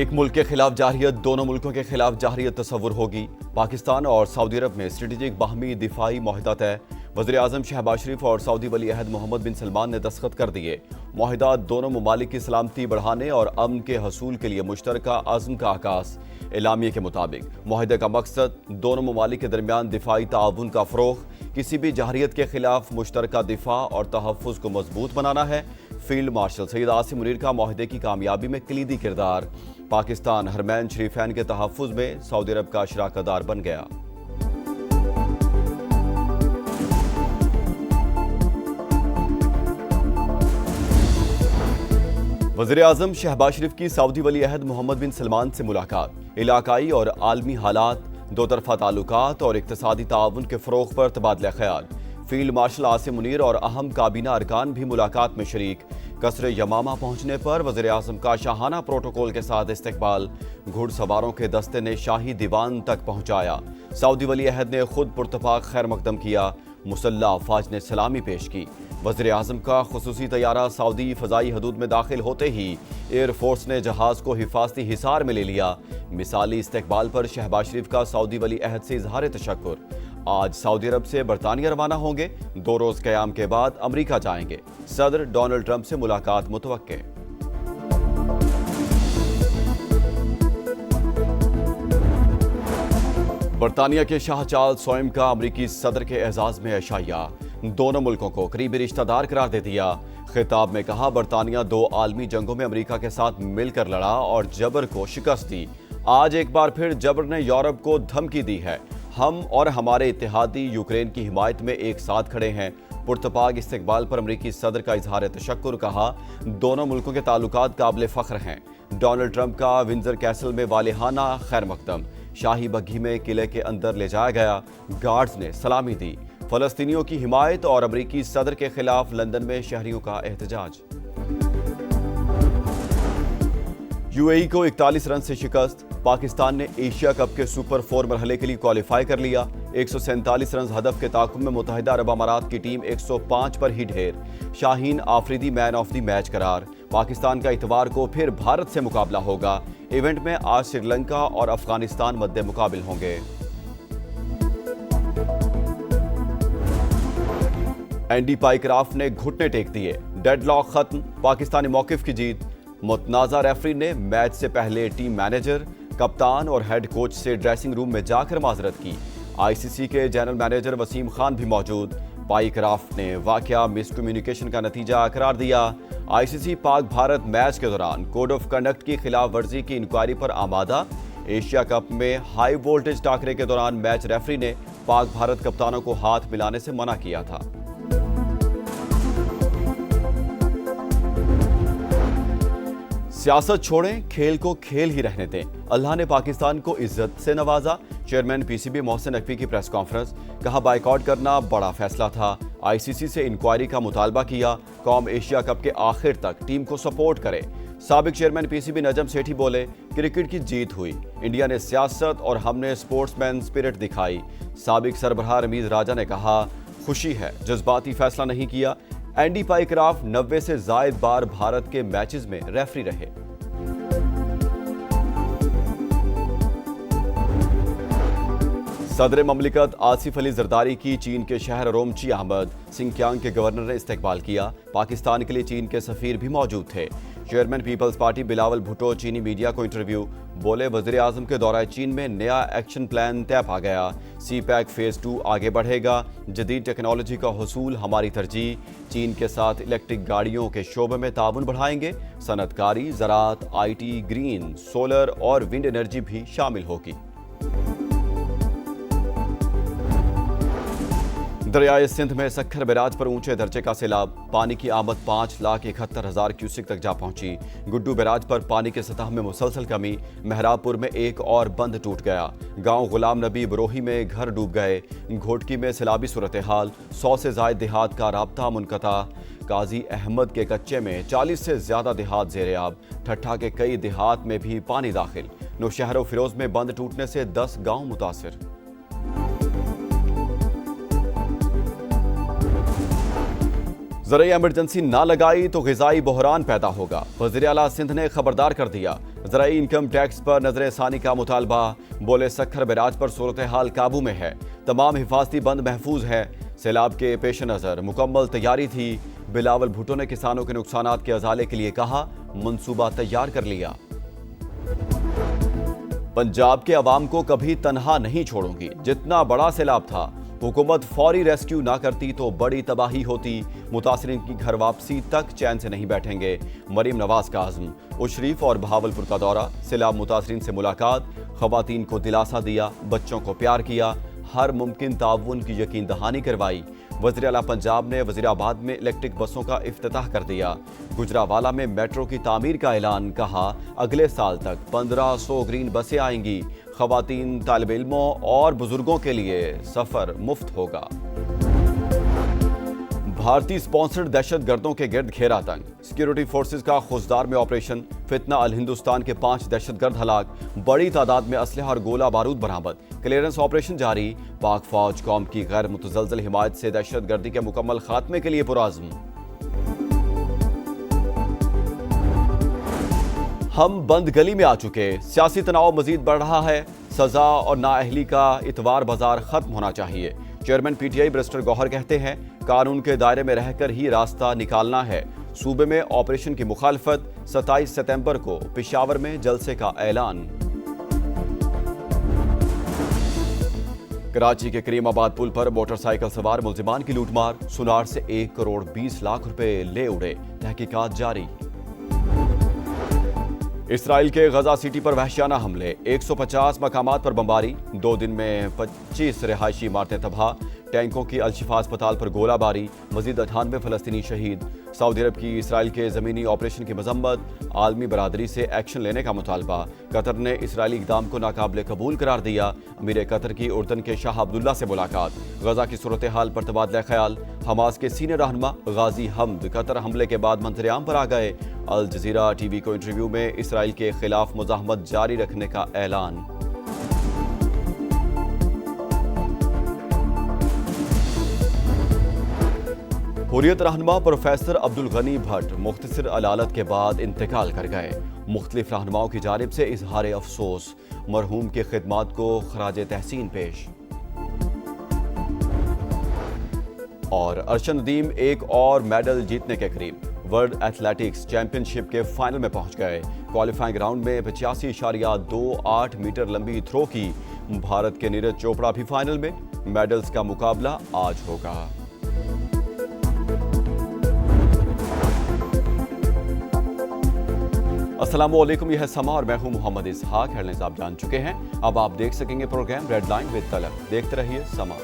एक मुल्क के खिलाफ जारहियत दोनों मुल्कों के खिलाफ जारहियत तस्वुर होगी। पाकिस्तान और सऊदी अरब में स्ट्रेटेजिक बाहमी दिफाई मुआहदा तय। वज़ीर आज़म शहबाज शरीफ और सऊदी वली अहद मोहम्मद बिन सलमान ने दस्तखत कर दिए। मुआहदा दोनों ममालिक की सलामती बढ़ाने और अमन के हसूल के लिए मुश्तरका अज़्म का आगाज़। एलामिया के मुताबिक मुआहदे का मकसद दोनों ममालिक के दरमियान दिफाई ताउन का फ़रोग़, किसी भी जारहियत के खिलाफ मुश्तरका दिफा और तहफ़्फ़ुज़ को मजबूत बनाना है। फील्ड मार्शल सैयद आसिम मुनीर का मुआहदे की कामयाबी में कलीदी किरदार। पाकिस्तान हरमैन शरीफैन के तहफ़्फ़ुज़ में सऊदी अरब का शराकतदार बन गया। वज़ीर आज़म शहबाज शरीफ की सऊदी वली अहद मोहम्मद बिन सलमान से मुलाकात। इलाकाई और आलमी हालात, दो तरफ़ा ताल्लुकात और इक़्तिसादी ताउन के फ़रोग़ पर तबादला ख़याल। फील्ड मार्शल आसिम मुनीर और अहम काबीना अरकान भी मुलाकात में शरीक। कसर यमामा पहुंचने पर वज़ीर आज़म का शाहाना प्रोटोकॉल के साथ इस्तकबाल। घुड़सवारों के दस्ते ने शाही दीवान तक पहुंचाया। सऊदी वली अहद ने खुद पुरतफाक खैर मकदम किया। मुसल्लह अफवाज ने सलामी पेश की। वज़ीर आज़म का खुसूसी तैयारा सऊदी फ़ज़ाई हदूद में दाखिल होते ही एयरफोर्स ने जहाज़ को हिफाजती हिसार में ले लिया। मिसाली इस्तकबाल पर शहबाज शरीफ का सऊदी वली अहद से इजहार तशक्कुर। आज सऊदी अरब से बरतानिया रवाना होंगे। 2 रोज़ क़याम के बाद अमरीका जाएंगे। सदर डोनाल्ड ट्रंप से मुलाकात मुतवक्के। बरतानिया के शाह चार्ल्स सोइम का अमरीकी सदर के एजाज में एशाया। दोनों मुल्कों को करीबी रिश्तेदार करार दे दिया। खिताब में कहा, बरतानिया 2 आलमी जंगों में अमरीका के साथ मिलकर लड़ा और जबर को शिकस्त दी। आज एक बार फिर जबर ने यूरोप को धमकी दी है। हम और हमारे इत्तेहादी यूक्रेन की हिमायत में एक साथ खड़े हैं। पुरतपाक इस्तकबाल पर अमरीकी सदर का इजहार तशक्कुर। कहा, दोनों मुल्कों के ताल्लुकात काबिल फ़ख्र हैं। डोनाल्ड ट्रंप का विंजर कैसल में वालिहाना खैर मकदम। शाही बग्घी में किले के अंदर ले जाया गया। गार्ड्स ने सलामी दी। फ़लस्तीनियों की हिमायत और अमरीकी सदर के खिलाफ लंदन में शहरियों का एहतजाज। यूएई को 41 रन से शिकस्त। पाकिस्तान ने एशिया कप के सुपर 4 मरहले के लिए क्वालिफाई कर लिया। 147 रन हदफ के ताकुब में मुत्तहिदा अरब अमारात की टीम 105 पर ही ढेर। Shaheen Afridi man of the match करार। पाकिस्तान का इतवार को फिर भारत से मुकाबला होगा। इवेंट में आज श्रीलंका और अफगानिस्तान मद्दे मुकाबिल होंगे। एंडी पाइक्राफ्ट ने घुटने टेक दिए। डेडलॉक खत्म। पाकिस्तानी मौकिफ की जीत। मुतनाज़ा रेफरी ने मैच से पहले टीम मैनेजर, कप्तान और हेड कोच से ड्रेसिंग रूम में जाकर माजरत की। आईसीसी के जनरल मैनेजर वसीम खान भी मौजूद। पाइक्राफ्ट ने वाकया मिसकम्युनिकेशन का नतीजा करार दिया। आईसीसी पाक भारत मैच के दौरान कोड ऑफ कंडक्ट की खिलाफ वर्जी की इंक्वायरी पर आमादा। एशिया कप में हाई वोल्टेज टाकरे के दौरान मैच रेफरी ने पाक भारत कप्तानों को हाथ मिलाने से मना किया था। सियासत छोड़ें, खेल को खेल ही रहने दें। अल्लाह ने पाकिस्तान को इज्जत से नवाजा। चेयरमैन पीसीबी मोहसिन नकवी की प्रेस कॉन्फ्रेंस। कहा, बाइकआउट करना बड़ा फैसला था। आईसीसी से इंक्वायरी का मुतालबा किया। कौम एशिया कप के आखिर तक टीम को सपोर्ट करे। साबिक चेयरमैन पीसीबी नजम सेठी बोले, क्रिकेट की जीत हुई। इंडिया ने सियासत और हमने स्पोर्ट्समैन स्पिरिट दिखाई। साबिक सरबराह रमीज राजा ने कहा, खुशी है, जज्बाती फैसला नहीं किया। एंडी पाइक्राफ्ट 90 से जायद बार भारत के मैचेस में रेफरी रहे। सदर ममलिकत आसिफ अली जरदारी की चीन के शहर रोमची अहमद सिंकियांग के गवर्नर ने इस्तकबाल किया। पाकिस्तान के लिए चीन के सफीर भी मौजूद थे। Chairman peoples party Bilawal Bhutto चीनी मीडिया को इंटरव्यू। बोले, वज़ीर आज़म के दौरा चीन में नया एक्शन प्लान तय पा गया। CPEC फेज़ 2 आगे बढ़ेगा। जदीद टेक्नोलॉजी का हुसूल हमारी तरजीह। चीन के साथ इलेक्ट्रिक गाड़ियों के शोबे में ताउन बढ़ाएंगे। सनतकारी, ज़राअत, IT, ग्रीन, सोलर और विंड एनर्जी भी शामिल होगी। दरियाए सिंध में सखर बैराज पर ऊंचे दर्जे का सैलाब। पानी की आमद 5,71,000 क्यूसिक तक जा पहुंची। गुड्डू बैराज पर पानी की सतह में मुसलसल कमी। मेहराबपुर में एक और बंद टूट गया। गांव गुलाम नबी बरोही में घर डूब गए। घोटकी में सैलाबी सूरत हाल। 100 से जायद देहात का राब्ता मुनक़ता। काजी अहमद के कच्चे में 40 से ज्यादा देहात ज़ेरे-आब। ठट्ठा के कई देहात में भी पानी दाखिल। नौशहर फिरोज में बंद टूटने से 10 गाँव मुतासिर। ज़रूरी इमरजेंसी ना लगाई तो ग़िज़ाई बहरान पैदा होगा। वज़ीर आला सिंध ने खबरदार कर दिया। ज़राई इनकम टैक्स पर नजरसानी का मुतालबा, बोले सखर बैराज पर सूरत हाल काबू में है, तमाम हिफाजती बंद महफूज है। सैलाब के पेश नज़र मुकम्मल तैयारी थी। बिलावल भुट्टो ने किसानों के नुकसानात के अजाले के लिए कहा, मंसूबा तैयार कर लिया। पंजाब के अवाम को कभी तनहा नहीं छोड़ूंगी। जितना बड़ा सैलाब था, हुकूमत फौरी रेस्क्यू ना करती तो बड़ी तबाही होती। मुतासरीन की घर वापसी तक चैन से नहीं बैठेंगे, मरीम नवाज का आज़म। उशरीफ और बहावलपुर का दौरा, सैलाब मुतासरीन से मुलाकात, खवातीन को दिलासा दिया, बच्चों को प्यार किया, हर मुमकिन ताउन की यकीन दहानी करवाई। वज़ीर आला पंजाब ने वज़ीराबाद में इलेक्ट्रिक बसों का इफ्तिताह कर दिया। गुजरावाला में मेट्रो की तामीर का ऐलान, कहा अगले साल तक 1500 ग्रीन बसें आएंगी। खवातीन, तालिब इल्मों और बुजुर्गों के लिए सफर मुफ्त होगा। भारतीय स्पॉन्सर्ड दहशत गर्दों के गिर्द घेरा तंग, सिक्योरिटी फोर्सेज का खुजदार में ऑपरेशन। फितना अल हिंदुस्तान के 5 दहशतगर्द हलाक, बड़ी तादाद में असलहा और गोला बारूद बरामद। क्लियरेंस ऑपरेशन जारी। पाक फौज कौम की गैर मुतजलजल हिमायत से दहशत गर्दी के मुकम्मल खात्मे के लिए पुराज़्म। हम बंद गली में आ चुके, सियासी तनाव मजीद बढ़ रहा है। सजा और नाअहली का इतवार बाजार खत्म होना चाहिए। चेयरमैन पीटीआई बैरिस्टर गौहर कहते हैं, कानून के दायरे में रहकर ही रास्ता निकालना है। सूबे में ऑपरेशन की मुखालफत, 27 सितंबर को पेशावर में जलसे का ऐलान। कराची के करीमाबाद पुल पर मोटरसाइकिल सवार मुल्जिमान की लूटमार, सुनार से 1 करोड़ 20 लाख रुपए ले उड़े, तहकीकात जारी। इसराइल के गजा सिटी पर वहशियाना हमले, 150 मकामात पर बमबारी, 2 दिन में 25 रिहायशी इमारतें तबाह। टैंकों की अल-शिफा अस्पताल पर गोलाबारी, मजीद 98 फलस्तीनी शहीद। सऊदी अरब की इसराइल के ज़मीनी ऑपरेशन की मजम्मत, आलमी बरादरी से एक्शन लेने का मुतालबा। कतर ने इसराइली इक़दाम को नाकाबिले कबूल करार दिया। अमीर कतर की उर्दन के शाह अब्दुल्ला से मुलाकात। गजा की सूरत हाल पर तबादला ख्याल। हमास के सीनियर रहनुमा गाजी हमद कतर हमले के बाद मंजरेआम पर आ गए। अल जजीरा टीवी को इंटरव्यू में इसराइल के खिलाफ मुज़ाहमत जारी रखने का ऐलान। हुर्रियत रहनुमा प्रोफेसर अब्दुल गनी भट्ट मुख्तसर अलालत के बाद इंतकाल कर गए। मुख्तलिफ रहनुमाओं की जानिब से इजहार अफसोस, मरहूम की खिदमात को खराज तहसीन पेश। और अर्शद नदीम एक और मेडल जीतने के करीब, वर्ल्ड एथलेटिक्स चैंपियनशिप के फाइनल में पहुंच गए। क्वालिफाइंग राउंड में 85.28 मीटर लंबी थ्रो की भारत के नीरज चोपड़ा भी फाइनल में। मेडल्स का मुकाबला आज होगा। अस्सलामुअलैकुम, यह है समा और मैं हूं मोहम्मद इसहाक। हेडलाइंस आप जान चुके हैं, अब आप देख सकेंगे प्रोग्राम रेड लाइन विद तलक। देखते रहिए समा।